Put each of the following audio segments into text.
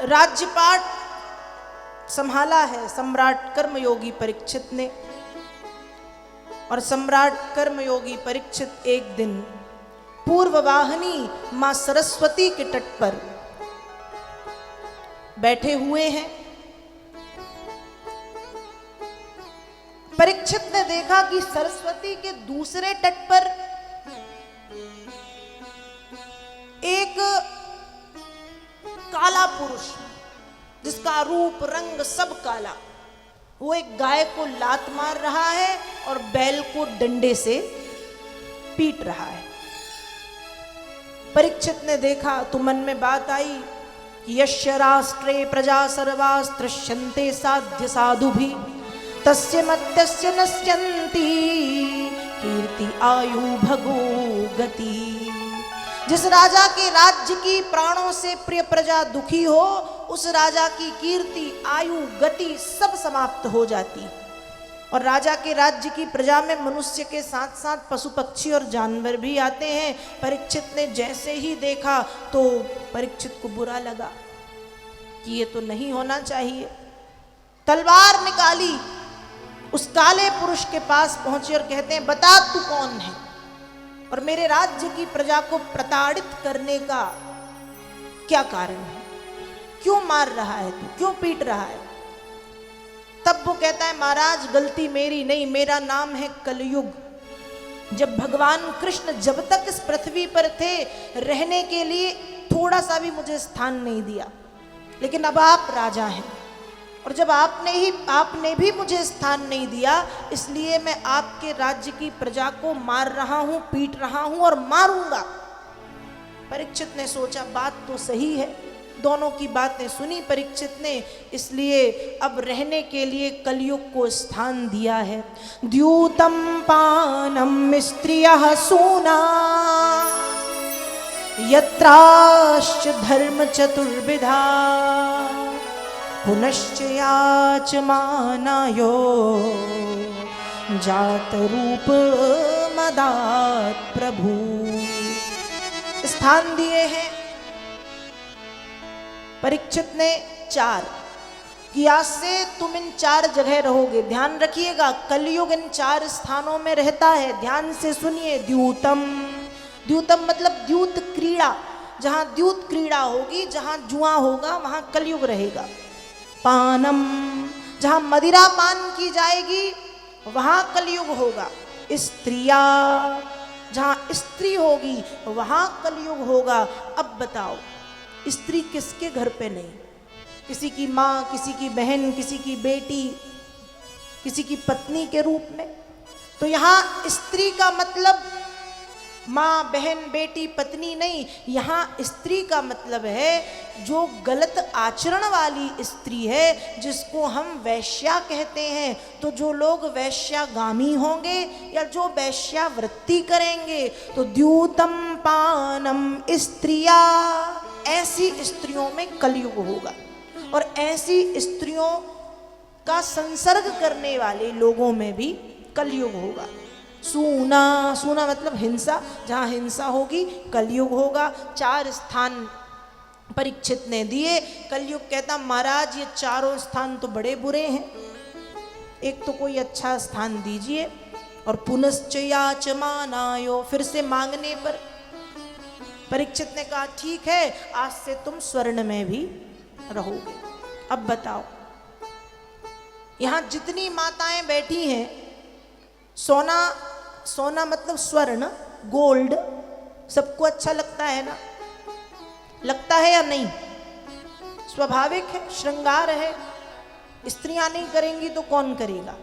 राज्यपाट संभाला है सम्राट कर्मयोगी परीक्षित ने। और सम्राट कर्मयोगी परीक्षित एक दिन पूर्ववाहिनी मां सरस्वती के तट पर बैठे हुए हैं। परीक्षित ने देखा कि सरस्वती के दूसरे तट पर एक काला पुरुष, जिसका रूप रंग सब काला, वो एक गाय को लात मार रहा है और बैल को डंडे से पीट रहा है। परीक्षित ने देखा तो मन में बात आई कि यस्य राष्ट्रे प्रजा सर्वास्त्रश्यन्ते साध्य साधु भी तस्य मत्यस्य नश्यन्ति कीर्ति आयु भगो गति। जिस राजा के राज्य की प्राणों से प्रिय प्रजा दुखी हो, उस राजा की कीर्ति आयु गति सब समाप्त हो जाती। और राजा के राज्य की प्रजा में मनुष्य के साथ साथ पशु पक्षी और जानवर भी आते हैं। परीक्षित ने जैसे ही देखा तो परीक्षित को बुरा लगा कि ये तो नहीं होना चाहिए। तलवार निकाली, उस काले पुरुष के पास पहुंचे और कहते हैं, बता तू कौन है और मेरे राज्य की प्रजा को प्रताड़ित करने का क्या कारण है, क्यों मार रहा है तू, क्यों पीट रहा है। तब वो कहता है, महाराज गलती मेरी नहीं, मेरा नाम है कलयुग। जब भगवान कृष्ण जब तक इस पृथ्वी पर थे, रहने के लिए थोड़ा सा भी मुझे स्थान नहीं दिया, लेकिन अब आप राजा हैं और जब आपने भी मुझे स्थान नहीं दिया, इसलिए मैं आपके राज्य की प्रजा को मार रहा हूं, पीट रहा हूं और मारूंगा। परीक्षित ने सोचा बात तो सही है, दोनों की बातें सुनी परीक्षित ने, इसलिए अब रहने के लिए कलयुग को स्थान दिया है। द्यूतम पानम स्त्रियः सूना यत्राश्च धर्म चतुर्विधा पुनश्च याचमानायो जात रूप मदात प्रभु। स्थान दिए हैं परीक्षित ने 4 कि आज से तुम इन 4 जगह रहोगे। ध्यान रखिएगा, कलयुग इन 4 स्थानों में रहता है। ध्यान से सुनिए। द्यूतम, द्यूतम मतलब द्यूत क्रीड़ा, जहां द्यूत क्रीड़ा होगी, जहां जुआ होगा, वहां कलयुग रहेगा। पानम, जहां मदिरा पान की जाएगी वहां कलयुग होगा। स्त्रिया, जहां स्त्री होगी वहां कलयुग होगा। अब बताओ, स्त्री किसके घर पे नहीं? किसी की माँ, किसी की बहन, किसी की बेटी, किसी की पत्नी के रूप में। तो यहाँ स्त्री का मतलब माँ, बहन, बेटी, पत्नी नहीं, यहाँ स्त्री का मतलब है जो गलत आचरण वाली स्त्री है, जिसको हम वैश्या कहते हैं। तो जो लोग वैश्यागामी होंगे या जो वैश्यावृत्ति करेंगे, तो द्यूतम पानम स्त्रिया, ऐसी स्त्रियों में कलयुग होगा। और ऐसी स्त्रियों का संसर्ग करने वाले लोगों में भी कलयुग होगा। सूना, सूना मतलब हिंसा, जहाँ हिंसा होगी कलयुग होगा। 4 स्थान परीक्षित ने दिए। कलयुग कहता, महाराज ये 4 स्थान तो बड़े बुरे हैं, एक तो कोई अच्छा स्थान दीजिए। और पुनश्च याचमानायो, फिर से मांगने पर परीक्षित ने कहा, ठीक है आज से तुम स्वर्ण में भी रहोगे। अब बताओ, यहाँ जितनी माताएं बैठी हैं, सोना, सोना मतलब स्वर्ण, गोल्ड, सबको अच्छा लगता है ना? लगता है या नहीं? स्वाभाविक है, श्रृंगार है। स्त्रियां नहीं करेंगी तो कौन करेगा?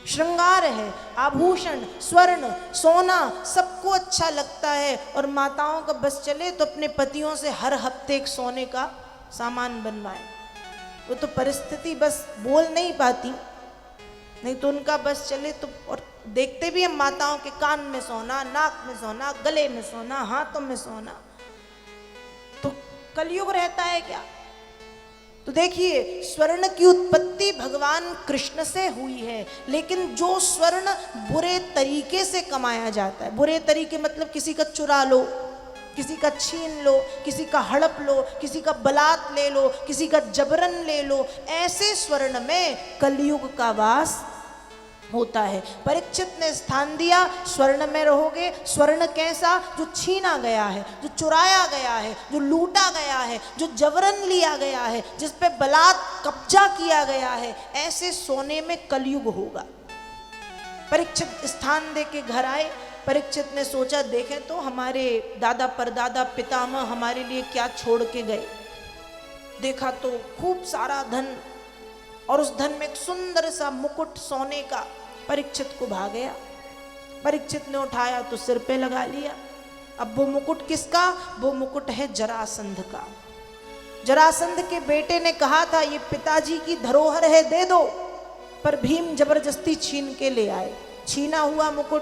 श्रृंगार है, आभूषण, स्वर्ण, सोना सबको अच्छा लगता है। और माताओं का बस चले तो अपने पतियों से हर हफ्ते एक सोने का सामान बनवाए। वो तो परिस्थिति बस बोल नहीं पाती, नहीं तो उनका बस चले तो। और देखते भी हम माताओं के कान में सोना, नाक में सोना, गले में सोना, हाथों में सोना। तो कलयुग रहता है क्या? तो देखिए, स्वर्ण की उत्पत्ति भगवान कृष्ण से हुई है, लेकिन जो स्वर्ण बुरे तरीके से कमाया जाता है, बुरे तरीके मतलब किसी का चुरा लो, किसी का छीन लो, किसी का हड़प लो, किसी का बलात् ले लो, किसी का जबरन ले लो। ऐसे स्वर्ण में कलयुग का वास होता है। परीक्षित ने स्थान दिया, स्वर्ण में रहोगे। स्वर्ण कैसा? जो छीना गया है, जो चुराया गया है, जो लूटा गया है, जो जबरन लिया गया है, जिस पे बलात् कब्जा किया गया है, ऐसे सोने में कलयुग होगा। परीक्षित स्थान दे के घर आए। परीक्षित ने सोचा, देखें तो हमारे दादा परदादा पितामह हमारे लिए क्या छोड़ के गए। देखा तो खूब सारा धन, और उस धन में एक सुंदर सा मुकुट सोने का। परीक्षित को भा गया। परीक्षित ने उठाया तो सिर पे लगा लिया। अब वो मुकुट किसका? वो मुकुट है जरासंध का। जरासंध के बेटे ने कहा था, ये पिताजी की धरोहर है, दे दो। पर भीम जबरदस्ती छीन के ले आए। छीना हुआ मुकुट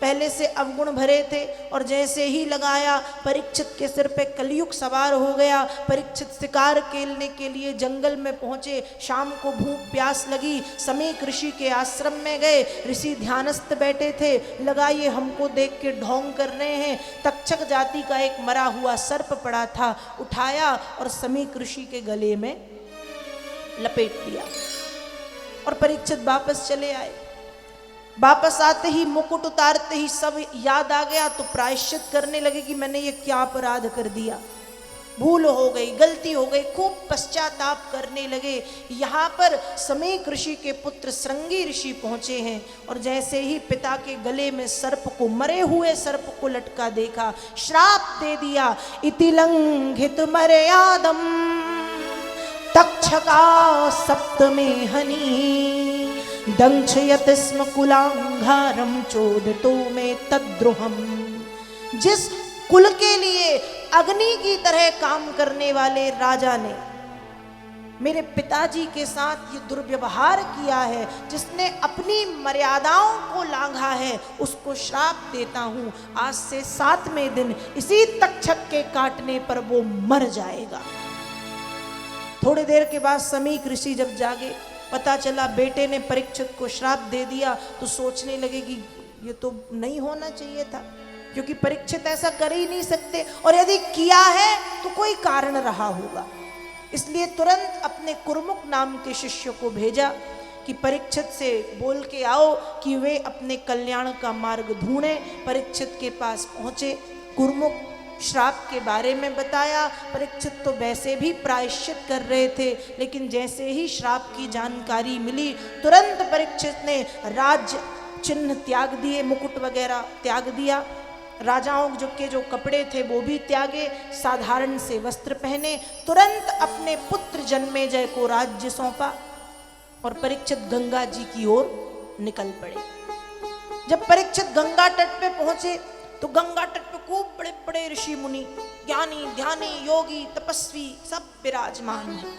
पहले से अवगुण भरे थे, और जैसे ही लगाया परीक्षित के सिर पे कलयुग सवार हो गया। परीक्षित शिकार खेलने के लिए जंगल में पहुंचे। शाम को भूख प्यास लगी, समीक ऋषि के आश्रम में गए। ऋषि ध्यानस्थ बैठे थे। लगा ये हमको देख के ढोंग कर रहे हैं। तक्षक जाति का एक मरा हुआ सर्प पड़ा था, उठाया और समीक ऋषि के गले में लपेट दिया। और परीक्षित वापस चले आए। वापस आते ही, मुकुट उतारते ही सब याद आ गया, तो प्रायश्चित करने लगे कि मैंने ये क्या अपराध कर दिया, भूल हो गई, गलती हो गई। खूब पश्चाताप करने लगे। यहाँ पर समीक ऋषि के पुत्र श्रृंगी ऋषि पहुंचे हैं, और जैसे ही पिता के गले में सर्प को, मरे हुए सर्प को लटका देखा, श्राप दे दिया। इति लंघित मर्यादम तक्षका सप्तमे हनि दंक्षयत स्म कुलांघारम चोदितो में तद्रुहम। जिस कुल के लिए अग्नि की तरह काम करने वाले राजा ने मेरे पिताजी के साथ ये दुर्व्यवहार किया है, जिसने अपनी मर्यादाओं को लांघा है, उसको श्राप देता हूं, आज से 7वें दिन इसी तक्षक के काटने पर वो मर जाएगा। थोड़ी देर के बाद समीक ऋषि जब जागे, पता चला बेटे ने परीक्षित को श्राप दे दिया, तो सोचने लगे कि ये तो नहीं होना चाहिए था, क्योंकि परीक्षित ऐसा कर ही नहीं सकते, और यदि किया है तो कोई कारण रहा होगा। इसलिए तुरंत अपने कुर्मुक नाम के शिष्य को भेजा कि परीक्षित से बोल के आओ कि वे अपने कल्याण का मार्ग ढूंढें। परीक्षित के पास पहुंचे, कुर्मुक श्राप के बारे में बताया। परीक्षित तो वैसे भी प्रायश्चित कर रहे थे, लेकिन जैसे ही श्राप की जानकारी मिली, तुरंत परीक्षित ने राज्य चिन्ह त्याग दिए, मुकुट वगैरह त्याग दिया। राजाओं के जो कपड़े थे वो भी त्यागे, साधारण से वस्त्र पहने। तुरंत अपने पुत्र जन्मेजय को राज्य सौंपा, और परीक्षित गंगा जी की ओर निकल पड़े। जब परीक्षित गंगा तट पे पहुंचे, तो गंगा तट पे खूब बड़े बड़े ऋषि मुनि, ज्ञानी ध्यानी योगी तपस्वी सब विराजमान हैं।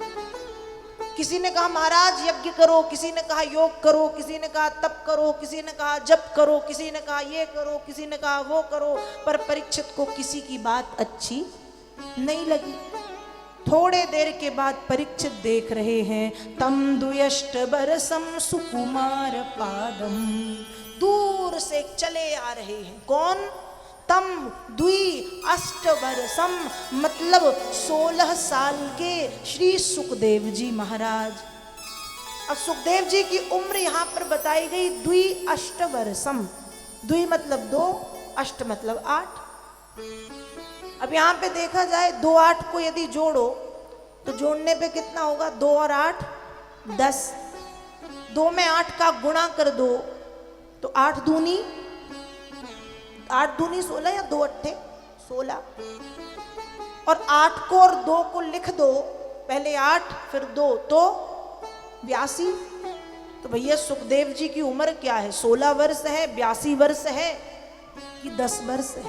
किसी ने कहा महाराज यज्ञ करो, किसी ने कहा योग करो, किसी ने कहा तप करो, किसी ने कहा जप करो, किसी ने कहा ये करो, किसी ने कहा वो करो। पर परीक्षित को किसी की बात अच्छी नहीं लगी। थोड़े देर के बाद परीक्षित देख रहे हैं, तम दुयष्ट बरसम सुकुमार पादम, दूर से चले आ रहे हैं। कौन? तम द्वि अष्ट वर्षम, मतलब 16 साल के श्री सुखदेव जी महाराज। अब सुखदेव जी की उम्र यहाँ पर बताई गई द्वि अष्ट वर्षम। द्वि मतलब 2, अष्ट मतलब 8। अब यहाँ पे देखा जाए 2 8 को यदि जोड़ो तो जोड़ने पे कितना होगा? 2 और 8 10। 2 में 8 का गुणा कर दो तो 8 दूनी 16 या 2 अट्ठे 16। और 8 को और 2 को लिख दो, पहले 8 फिर 2 तो 82। तो भैया सुखदेव जी की उम्र क्या है? 16 वर्ष है, 82 वर्ष है कि 10 वर्ष है?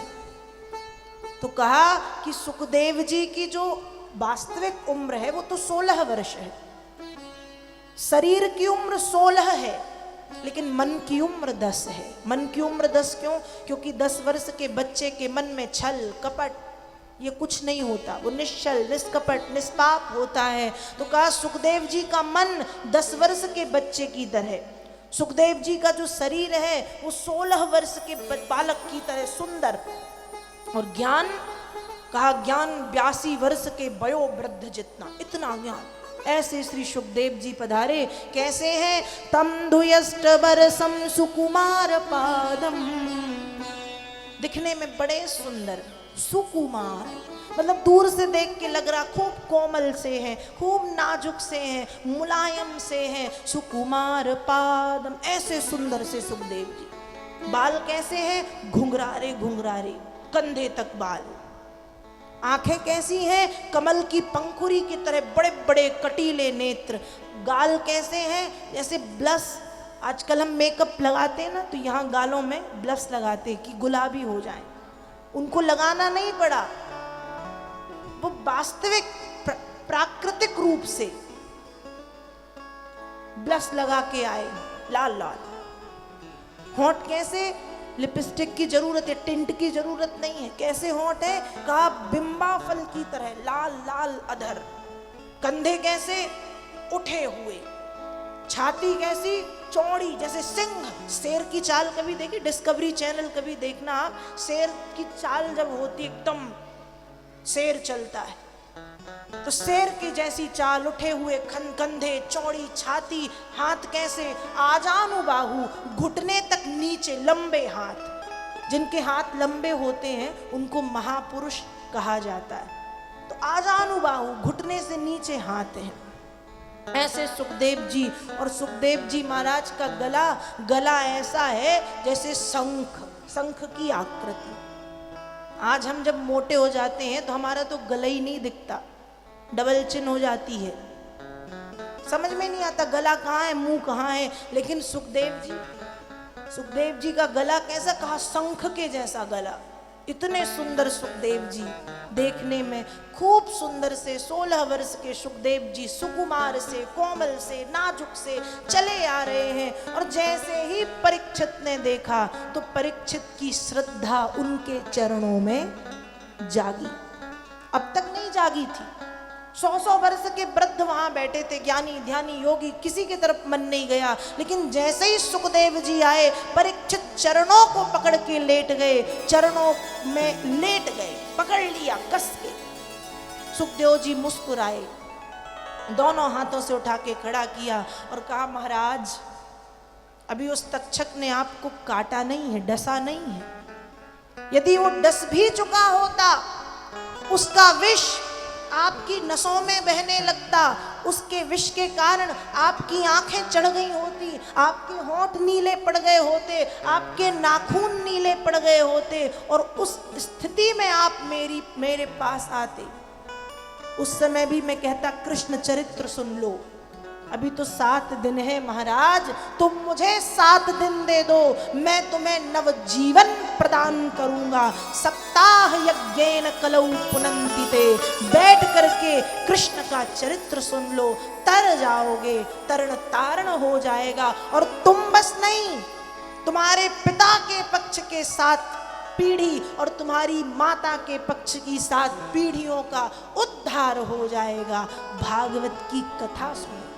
तो कहा कि सुखदेव जी की जो वास्तविक उम्र है वो तो 16 वर्ष है। शरीर की उम्र 16 है, लेकिन मन की उम्र 10 है। मन की उम्र 10 क्यों? क्योंकि 10 वर्ष के बच्चे के मन में छल कपट ये कुछ नहीं होता, वो निश्चल निष्कपट निष्पाप होता है। तो कहा सुखदेव जी का मन 10 वर्ष के बच्चे की तरह, सुखदेव जी का जो शरीर है वो 16 वर्ष के बालक की तरह सुंदर, और ज्ञान कहा ज्ञान 82 वर्ष के वयो वृद्ध जितना, इतना ज्ञान। ऐसे श्री सुखदेव जी पधारे। कैसे हैं? तम धुयष्ट बरसम सुकुमार पादम, दिखने में बड़े सुंदर, सुकुमार मतलब दूर से देख के लग रहा खूब कोमल से हैं, खूब नाजुक से हैं, मुलायम से हैं। सुकुमार पादम, ऐसे सुंदर से सुखदेव जी। बाल कैसे हैं? घुंघरारे घुंघरारे, कंधे तक बाल। आंखें कैसी हैं? कमल की पंखुड़ी की तरह बड़े बड़े कटीले नेत्र। गाल कैसे हैं? जैसे ब्लश, आजकल हम मेकअप लगाते हैं ना, तो यहाँ गालों में ब्लश लगाते हैं कि गुलाबी हो जाए। उनको लगाना नहीं पड़ा, वो वास्तविक प्राकृतिक रूप से ब्लश लगा के आए, लाल लाल। होंठ कैसे? लिपस्टिक की जरूरत है, टिंट की जरूरत नहीं है। कैसे होंठ है? कहा बिंबा फल की तरह लाल लाल अधर। कंधे कैसे? उठे हुए। छाती कैसी? चौड़ी, जैसे सिंह। शेर की चाल कभी देखी? डिस्कवरी चैनल कभी देखना आप, शेर की चाल जब होती एकदम शेर चलता है, तो शेर की जैसी चाल, उठे हुए कंधे, चौड़ी छाती। हाथ कैसे? आजानु बाहु, घुटने तक नीचे लंबे हाथ। जिनके हाथ लंबे होते हैं उनको महापुरुष कहा जाता है। तो आजानु बाहु, घुटने से नीचे हाथ हैं। ऐसे सुखदेव जी। और सुखदेव जी महाराज का गला ऐसा है जैसे शंख की आकृति। आज हम जब मोटे हो जाते हैं तो हमारा तो गला ही नहीं दिखता, डबल चिन हो जाती है, समझ में नहीं आता गला कहाँ है मुंह कहाँ है। लेकिन सुखदेव जी का गला कैसा? कहा शंख के जैसा गला। इतने सुंदर सुखदेव जी, देखने में खूब सुंदर से। 16 वर्ष के सुखदेव जी सुकुमार से, कोमल से, नाजुक से चले आ रहे हैं। और जैसे ही परीक्षित ने देखा तो परीक्षित की श्रद्धा उनके चरणों में जागी। अब तक नहीं जागी थी। 100 वर्ष के वृद्ध वहां बैठे थे, ज्ञानी ध्यानी योगी, किसी की तरफ मन नहीं गया। लेकिन जैसे ही सुखदेव जी आए, परीक्षित चरणों को पकड़ के लेट गए, चरणों में लेट गए, पकड़ लिया कस के। सुखदेव जी मुस्कुराए, दोनों हाथों से उठा के खड़ा किया और कहा महाराज, अभी उस तक्षक ने आपको काटा नहीं है, डसा नहीं है। यदि वो डस भी चुका होता, उसका विष आपकी नसों में बहने लगता, उसके विष के कारण आपकी आंखें चढ़ गई होती, आपके होंठ नीले पड़ गए होते, आपके नाखून नीले पड़ गए होते, और उस स्थिति में आप मेरे पास आते। उस समय भी मैं कहता कृष्ण चरित्र सुन लो। अभी तो 7 दिन है महाराज, तुम मुझे 7 दिन दे दो, मैं तुम्हें नवजीवन प्रदान करूंगा। सप्ताह यज्ञेन कलौ पुनन्ति ते, बैठ करके कृष्ण का चरित्र सुन लो, तर जाओगे, तरण तारण हो जाएगा। और तुम बस नहीं, तुम्हारे पिता के पक्ष के 7 पीढ़ी और तुम्हारी माता के पक्ष की 7 पीढ़ियों का उद्धार हो जाएगा। भागवत की कथा सुनो।